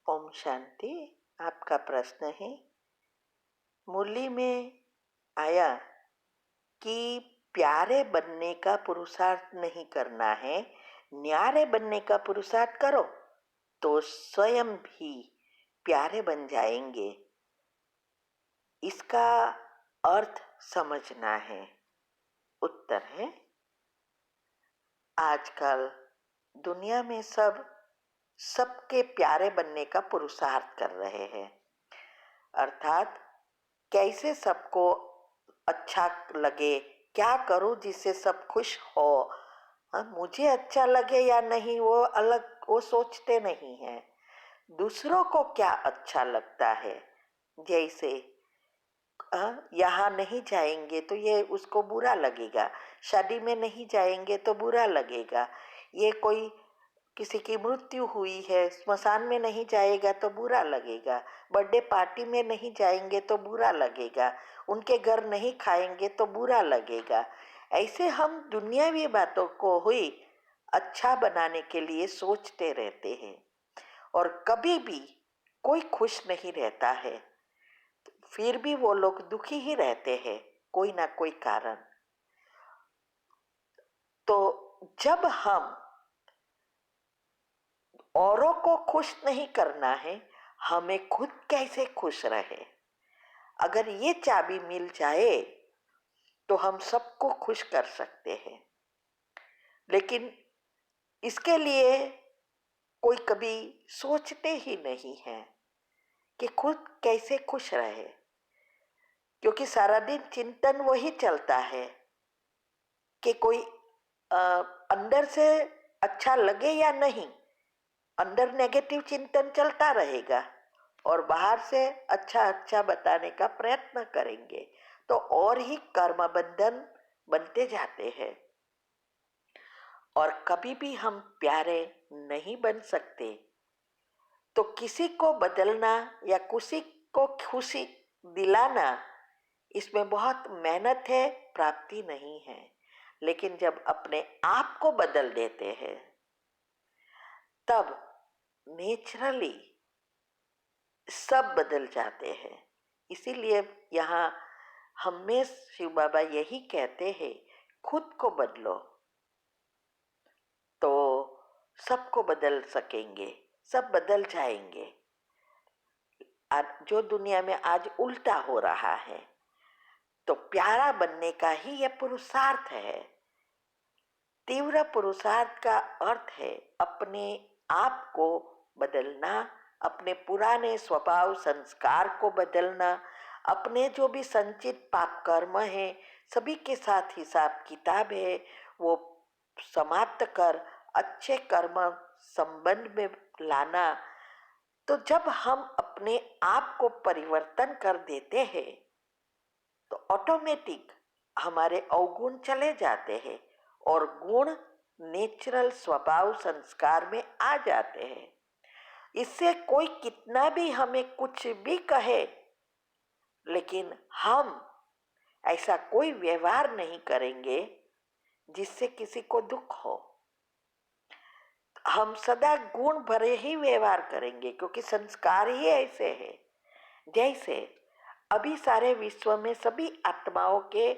ओम शांति। आपका प्रश्न है, मुरली में आया कि प्यारे बनने का पुरुषार्थ नहीं करना है, न्यारे बनने का पुरुषार्थ करो तो स्वयं भी प्यारे बन जाएंगे। इसका अर्थ समझना है। उत्तर है, आजकल दुनिया में सबके प्यारे बनने का पुरुषार्थ कर रहे हैं। अर्थात कैसे सबको अच्छा लगे, क्या करूं जिससे सब खुश हो। मुझे अच्छा लगे या नहीं वो अलग, वो सोचते नहीं हैं। दूसरों को क्या अच्छा लगता है, जैसे यहाँ नहीं जाएंगे तो ये उसको बुरा लगेगा, शादी में नहीं जाएंगे तो बुरा लगेगा, ये कोई किसी की मृत्यु हुई है स्मशान में नहीं जाएगा तो बुरा लगेगा, बर्थडे पार्टी में नहीं जाएंगे तो बुरा लगेगा, उनके घर नहीं खाएंगे तो बुरा लगेगा। ऐसे हम दुनियावी बातों को हुई अच्छा बनाने के लिए सोचते रहते हैं और कभी भी कोई खुश नहीं रहता है। फिर भी वो लोग दुखी ही रहते हैं, कोई ना कोई कारण। तो जब हम औरों को खुश नहीं करना है, हमें खुद कैसे खुश रहे, अगर ये चाबी मिल जाए तो हम सबको खुश कर सकते हैं। लेकिन इसके लिए कोई कभी सोचते ही नहीं है कि खुद कैसे खुश रहे, क्योंकि सारा दिन चिंतन वही चलता है कि कोई अंदर से अच्छा लगे या नहीं। अंदर नेगेटिव चिंतन चलता रहेगा और बाहर से अच्छा अच्छा बताने का प्रयत्न करेंगे तो और ही कर्म बंधन बनते जाते हैं और कभी भी हम प्यारे नहीं बन सकते। तो किसी को बदलना या किसी को खुशी दिलाना, इसमें बहुत मेहनत है, प्राप्ति नहीं है। लेकिन जब अपने आप को बदल देते हैं तब नेचुरली सब बदल जाते हैं। इसीलिए यहाँ हमें शिव बाबा यही कहते हैं, खुद को बदलो तो सबको बदल सकेंगे, सब बदल जाएंगे। जो दुनिया में आज उल्टा हो रहा है, तो प्यारा बनने का ही यह पुरुषार्थ है। तीव्र पुरुषार्थ का अर्थ है अपने आप को बदलना, अपने पुराने स्वभाव संस्कार को बदलना, अपने जो भी संचित पाप कर्म है सभी के साथ हिसाब किताब है वो समाप्त कर अच्छे कर्म संबंध में लाना। तो जब हम अपने आप को परिवर्तन कर देते हैं तो ऑटोमेटिक हमारे अवगुण चले जाते हैं और गुण नेचुरल स्वभाव संस्कार में आ जाते हैं। इससे कोई कितना भी हमें कुछ भी कहे, लेकिन हम ऐसा कोई व्यवहार नहीं करेंगे जिससे किसी को दुख हो। हम सदा गुण भरे ही व्यवहार करेंगे क्योंकि संस्कार ही ऐसे हैं। जैसे अभी सारे विश्व में सभी आत्माओं के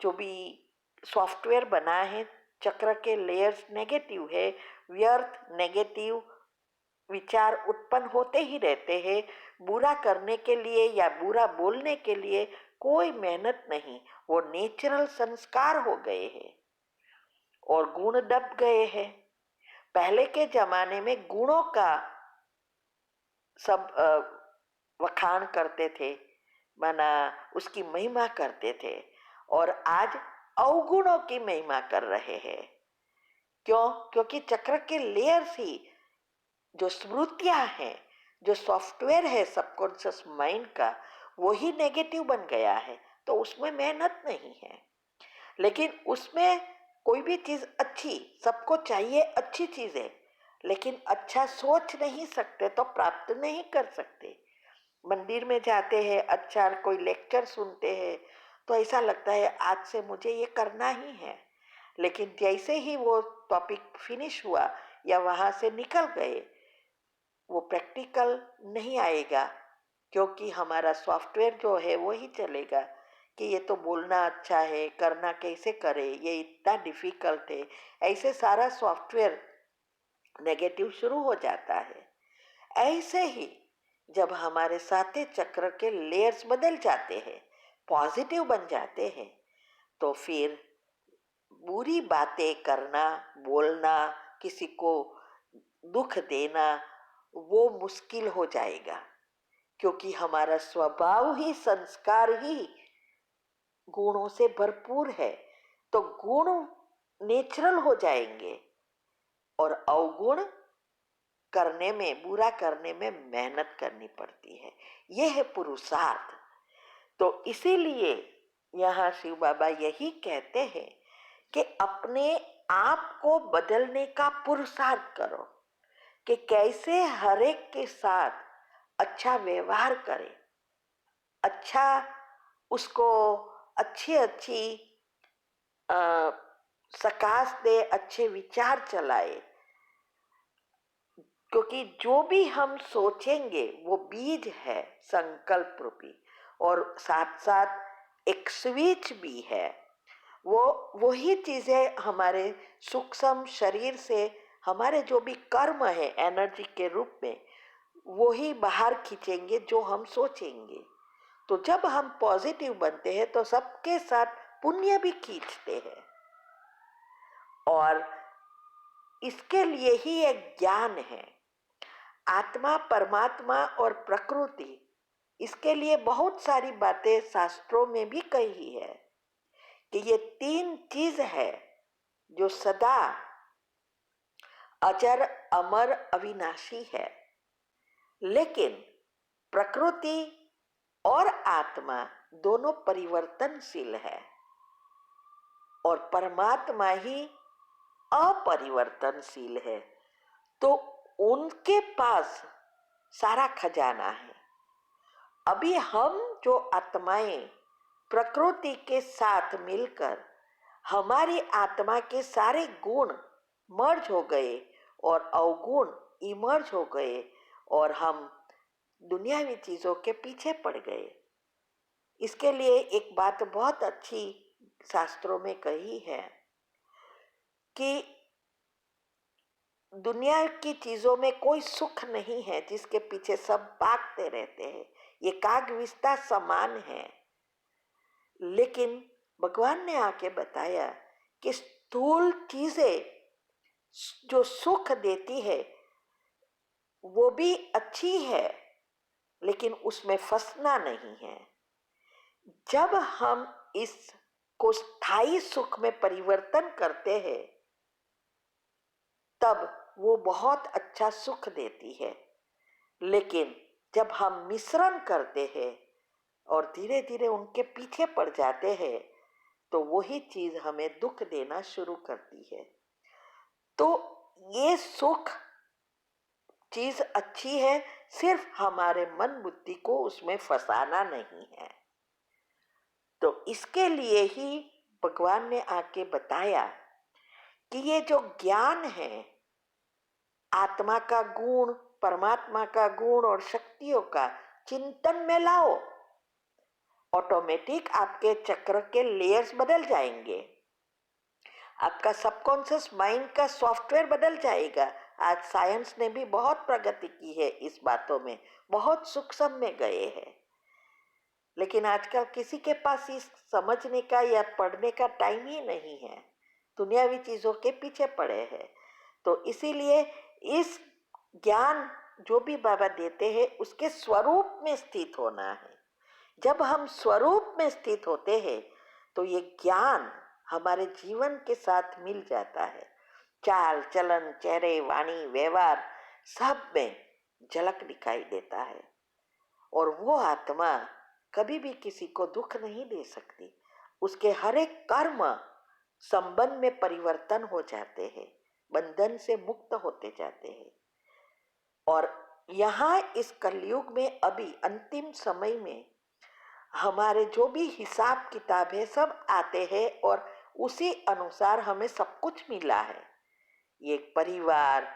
जो भी सॉफ्टवेयर बना है, चक्र के लेयर्स नेगेटिव है, व्यर्थ नेगेटिव विचार उत्पन्न होते ही रहते हैं। बुरा करने के लिए या बुरा बोलने के लिए कोई मेहनत नहीं, वो नेचुरल संस्कार हो गए हैं और गुण दब गए हैं। पहले के जमाने में गुणों का सब वखाण करते थे, माना उसकी महिमा करते थे, और आज अवगुणों की महिमा कर रहे हैं। क्यों? क्योंकि चक्र के लेयर्स ही, जो स्मृतियां हैं, जो सॉफ्टवेयर है सबकॉन्शियस माइंड का, वो ही नेगेटिव बन गया है। तो उसमें मेहनत नहीं है, लेकिन उसमें कोई भी चीज अच्छी, सबको चाहिए अच्छी चीजें, लेकिन अच्छा सोच नहीं सकते तो प्राप्त नहीं कर सकते। मंदिर में जाते हैं, अच्छा कोई लेक्चर सुनते हैं तो ऐसा लगता है आज से मुझे ये करना ही है, लेकिन जैसे ही वो टॉपिक फिनिश हुआ या वहां से निकल गए, वो प्रैक्टिकल नहीं आएगा, क्योंकि हमारा सॉफ्टवेयर जो है वो ही चलेगा कि ये तो बोलना अच्छा है, करना कैसे करे, ये इतना डिफिकल्ट है, ऐसे सारा सॉफ्टवेयर नेगेटिव शुरू हो जाता है। ऐसे ही जब हमारे साथे चक्र के लेयर्स बदल जाते हैं, पॉजिटिव बन जाते हैं, तो फिर बुरी बातें करना, बोलना, किसी को दुख देना वो मुश्किल हो जाएगा, क्योंकि हमारा स्वभाव ही, संस्कार ही गुणों से भरपूर है। तो गुण नेचुरल हो जाएंगे और अवगुण करने में, बुरा करने में मेहनत करनी पड़ती है। यह है पुरुषार्थ। तो इसीलिए यहाँ शिव बाबा यही कहते हैं कि अपने आप को बदलने का पुरुषार्थ करो, कि कैसे हर एक के साथ अच्छा व्यवहार करें, अच्छा उसको अच्छी अच्छी सकाश दे, अच्छे विचार चलाए, क्योंकि जो भी हम सोचेंगे वो बीज है, संकल्प रूपी, और साथ साथ एक स्विच भी है। वो वही चीजें हमारे सूक्ष्म शरीर से हमारे जो भी कर्म है एनर्जी के रूप में, वो ही बाहर खींचेंगे जो हम सोचेंगे। तो जब हम पॉजिटिव बनते हैं तो सबके साथ पुण्य भी खींचते हैं। और इसके लिए ही एक ज्ञान है, आत्मा, परमात्मा और प्रकृति, इसके लिए बहुत सारी बातें शास्त्रों में भी कही है कि ये तीन चीज है जो सदा अजर, अमर, अविनाशी है। लेकिन प्रकृति और आत्मा दोनों परिवर्तनशील है और परमात्मा ही अपरिवर्तनशील है। तो उनके पास सारा खजाना है। अभी हम जो आत्माएं प्रकृति के साथ मिलकर हमारी आत्मा के सारे गुण मर्ज हो गए और अवगुण इमर्ज हो गए और हम दुनियावी चीजों के पीछे पड़ गए। इसके लिए एक बात बहुत अच्छी शास्त्रों में कही है कि दुनिया की चीजों में कोई सुख नहीं है जिसके पीछे सब भागते रहते हैं, ये कागविस्ता समान है। लेकिन भगवान ने आके बताया कि स्थूल चीजें जो सुख देती है वो भी अच्छी है, लेकिन उसमें फंसना नहीं है। जब हम इसको स्थायी सुख में परिवर्तन करते हैं तब वो बहुत अच्छा सुख देती है। लेकिन जब हम मिश्रण करते हैं और धीरे धीरे उनके पीछे पड़ जाते हैं तो वही चीज हमें दुख देना शुरू करती है। तो ये सुख चीज अच्छी है, सिर्फ हमारे मन बुद्धि को उसमें फंसाना नहीं है। तो इसके लिए ही भगवान ने आके बताया कि ये जो ज्ञान है, आत्मा का गुण, परमात्मा का गुण और शक्तियों का चिंतन में लाओ, ऑटोमेटिक आपके चक्र के लेयर्स बदल जाएंगे, आपका सबकॉन्शियस माइंड का सॉफ्टवेयर बदल जाएगा। आज साइंस ने भी बहुत प्रगति की है, इस बातों में बहुत सूक्ष्म में गए हैं। लेकिन आजकल किसी के पास इस समझने का या पढ़ने का टाइम ही नहीं है, दुनियावी चीजों के पीछे पड़े हैं। तो इसीलिए इस ज्ञान जो भी बाबा देते हैं उसके स्वरूप में स्थित होना है। जब हम स्वरूप में स्थित होते हैं तो ये ज्ञान हमारे जीवन के साथ मिल जाता है। चाल चलन, चेहरे, वाणी, व्यवहार सब में झलक दिखाई देता है। और वो आत्मा कभी भी किसी को दुख नहीं दे सकती। उसके हर एक कर्म संबंध में परिवर्तन हो जाते हैं, बंधन से मुक्त होते जाते हैं। और यहाँ इस कलयुग में अभी अंतिम समय में हमारे जो भी हिसाब किताब है सब आते हैं और उसी अनुसार हमें सब कुछ मिला है। ये परिवार,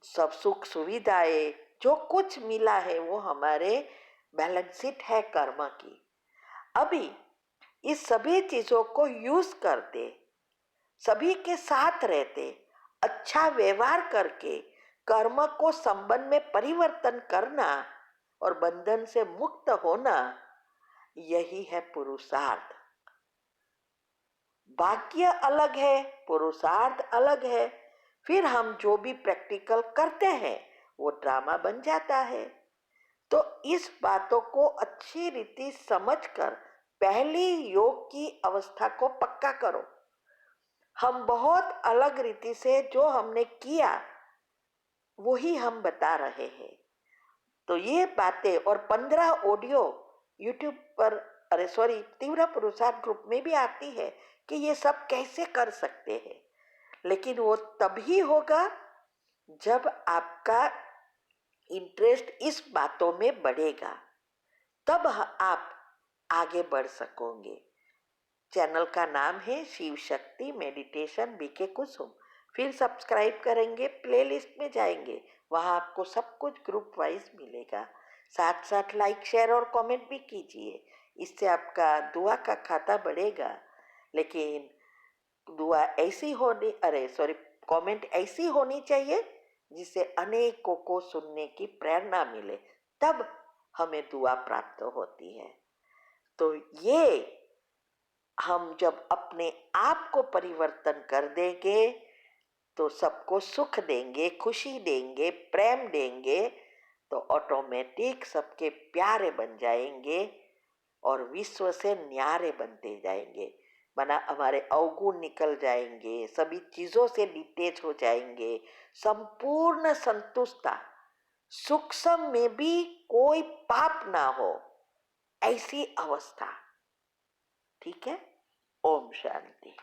सब सुख सुविधाएं जो कुछ मिला है वो हमारे बैलेंस शीट है कर्म की। अभी इस सभी चीजों को यूज करते, सभी के साथ रहते, अच्छा व्यवहार करके कर्म को संबंध में परिवर्तन करना और बंधन से मुक्त होना, यही है पुरुषार्थ। वाक्य अलग है, पुरुषार्थ अलग है। फिर हम जो भी प्रैक्टिकल करते हैं वो ड्रामा बन जाता है। तो इस बातों को अच्छी रीति समझकर पहली योग की अवस्था को पक्का करो। हम बहुत अलग रीति से जो हमने किया वही हम बता रहे हैं। तो ये बातें और 15 ऑडियो यूट्यूब पर, अरे सॉरी, तीव्र पुरुषार्थ ग्रुप में भी आती है कि ये सब कैसे कर सकते हैं। लेकिन वो तभी होगा जब आपका इंटरेस्ट इस बातों में बढ़ेगा, तब आप आगे बढ़ सकोगे। चैनल का नाम है शिव शक्ति मेडिटेशन बीके कुसुम। फिर सब्सक्राइब करेंगे, प्लेलिस्ट में जाएंगे, वहाँ आपको सब कुछ ग्रुप वाइज मिलेगा। साथ साथ लाइक शेयर और कमेंट भी कीजिए, इससे आपका दुआ का खाता बढ़ेगा। लेकिन दुआ ऐसी होनी, अरे सॉरी, कमेंट ऐसी होनी चाहिए जिससे अनेकों को सुनने की प्रेरणा मिले, तब हमें दुआ प्राप्त होती है। तो ये हम जब अपने आप को परिवर्तन कर देंगे तो सबको सुख देंगे, खुशी देंगे, प्रेम देंगे, तो ऑटोमेटिक सबके प्यारे बन जाएंगे और विश्व से न्यारे बनते जाएंगे। माना हमारे अवगुण निकल जाएंगे, सभी चीजों से डिटेच हो जाएंगे, संपूर्ण संतुष्टता, सूक्ष्म में भी कोई पाप ना हो, ऐसी अवस्था। ठीक है। ओम शांति।